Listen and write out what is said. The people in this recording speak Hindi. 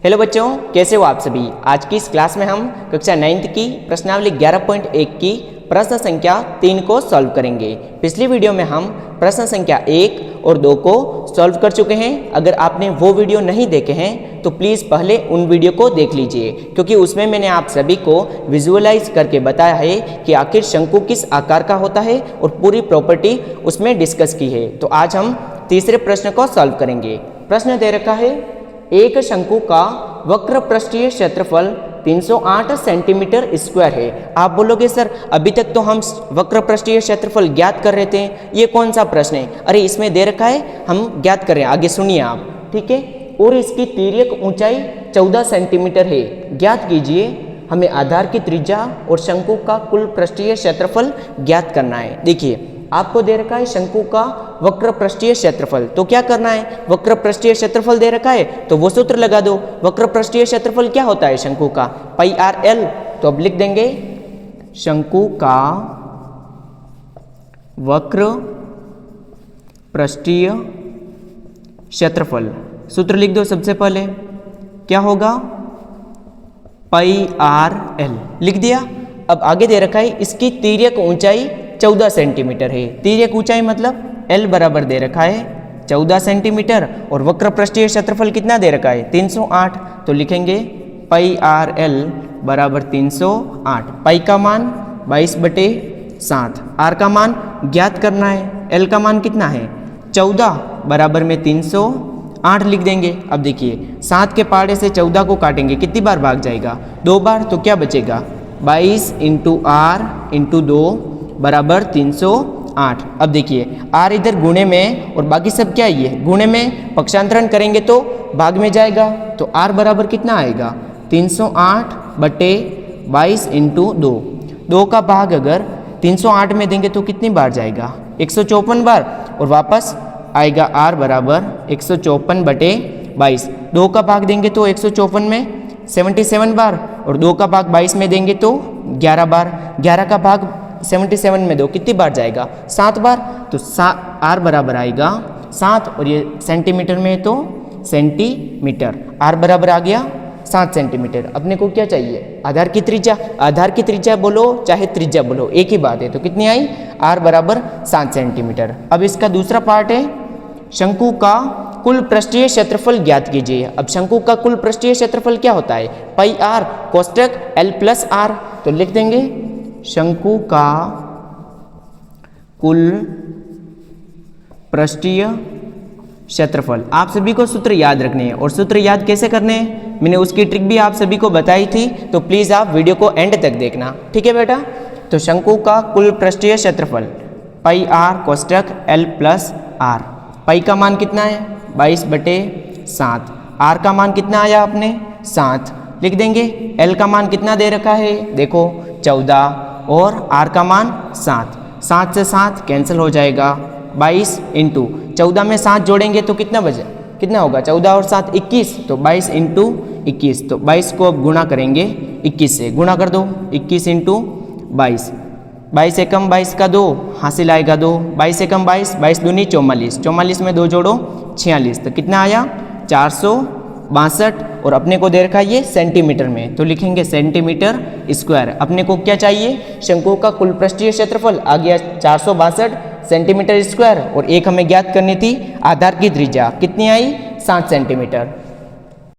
हेलो बच्चों, कैसे हो आप सभी। आज की इस क्लास में हम कक्षा 9th की प्रश्नावली 11.1 की प्रश्न संख्या 3 को सॉल्व करेंगे। पिछली वीडियो में हम प्रश्न संख्या 1 और 2 को सॉल्व कर चुके हैं। अगर आपने वो वीडियो नहीं देखे हैं तो प्लीज़ पहले उन वीडियो को देख लीजिए, क्योंकि उसमें मैंने आप सभी को विजुअलाइज करके बताया है कि आखिर शंकु किस आकार का होता है और पूरी प्रॉपर्टी उसमें डिस्कस की है। तो आज हम तीसरे प्रश्न को सॉल्व करेंगे। प्रश्न दे रखा है, एक शंकु का वक्र पृष्ठीय क्षेत्रफल 308 सेंटीमीटर स्क्वायर है। आप बोलोगे सर अभी तक तो हम वक्र पृष्ठीय क्षेत्रफल ज्ञात कर रहे थे, ये कौन सा प्रश्न है। अरे इसमें दे रखा है, हम ज्ञात कर रहे हैं, आगे सुनिए आप, ठीक है। और इसकी तिर्यक ऊंचाई 14 सेंटीमीटर है। ज्ञात कीजिए, हमें आधार की त्रिज्या और शंकु का कुल पृष्ठीय क्षेत्रफल ज्ञात करना है। देखिए आपको दे रखा है शंकु का वक्र पृष्ठीय क्षेत्रफल, तो क्या करना है, वक्र पृष्ठीय क्षेत्रफल दे रखा है तो वो सूत्र लगा दो। वक्र पृष्ठीय क्षेत्रफल क्या होता है शंकु का, पाई आर एल। तो अब लिख देंगे शंकु का वक्र पृष्ठीय क्षेत्रफल, सूत्र लिख दो। सबसे पहले क्या होगा, पाई आर एल लिख दिया। अब आगे दे रखा है इसकी तिर्यक ऊंचाई 14 सेंटीमीटर है। तिर्यक ऊंचाई मतलब L बराबर दे रखा है 14 सेंटीमीटर और वक्र पृष्ठीय क्षेत्रफल कितना दे रखा है 308। तो लिखेंगे पाई आर एल बराबर 308। पाई का मान 22/7, आर का मान ज्ञात करना है, एल का मान कितना है 14 बराबर में 308 लिख देंगे। अब देखिए 7 के पहाड़े से 14 को काटेंगे, कितनी बार भाग जाएगा, 2 बार। तो क्या बचेगा 22 इंटू आर इंटू 2 बराबर 308। अब देखिए आर इधर गुणे में और बाकी सब क्या है, गुणे में पक्षांतरण करेंगे तो भाग में जाएगा। तो आर बराबर कितना आएगा 308/22 इंटू 2। 2 का भाग अगर 308 में देंगे तो कितनी बार जाएगा 154 बार, और वापस आएगा आर बराबर 154/22। 2 का भाग देंगे तो 154 में 77 बार, और 2 का भाग 22 में देंगे तो 11 बार। 11 का भाग 77 में दो कितनी बार जाएगा 7 बार। तो आर बराबर आएगा 7, और ये सेंटीमीटर में तो सेंटीमीटर, आर बराबर आ गया 7 सेंटीमीटर। अपने को क्या चाहिए, आधार की त्रिज्या। आधार की त्रिज्या बोलो चाहे त्रिज्या बोलो एक ही बात है। तो कितनी आई, आर बराबर 7 सेंटीमीटर। अब इसका दूसरा पार्ट है, शंकु का कुल पृष्ठीय क्षेत्रफल ज्ञात कीजिए। अब शंकु का कुल पृष्ठीय क्षेत्रफल क्या होता है, पाई आर कोष्टक एल प्लस आर। तो लिख देंगे शंकु का कुल पृष्ठीय क्षेत्रफल। आप सभी को सूत्र याद रखने हैं, और सूत्र याद कैसे करने हैं मैंने उसकी ट्रिक भी आप सभी को बताई थी, तो प्लीज़ आप वीडियो को एंड तक देखना, ठीक है बेटा। तो शंकु का कुल पृष्ठीय क्षेत्रफल पाई आर कोष्टक एल प्लस आर। पाई का मान कितना है 22/7, आर का मान कितना आया आपने 7 लिख देंगे। एल का मान कितना दे रखा है देखो 14, और आर का मान 7। 7 से 7 कैंसिल हो जाएगा, 22 इंटू 14 में 7 जोड़ेंगे तो कितना बचे, कितना होगा 14 और 7 21। तो 22 इंटू 21, तो 22 को अब गुणा करेंगे 21 से, गुणा कर दो 21 इंटू 22। 22 से कम 22 का 2 हासिल आएगा 2, 22 से कम 22, 22 दूनी 44, 44 में 2 जोड़ो 46। तो कितना आया 462, और अपने को दे रखा है ये सेंटीमीटर में, तो लिखेंगे सेंटीमीटर स्क्वायर। अपने को क्या चाहिए, शंकु का कुल पृष्ठीय क्षेत्रफल आ गया 462 सेंटीमीटर स्क्वायर, और एक हमें ज्ञात करनी थी आधार की त्रिज्या, कितनी आई 7 सेंटीमीटर।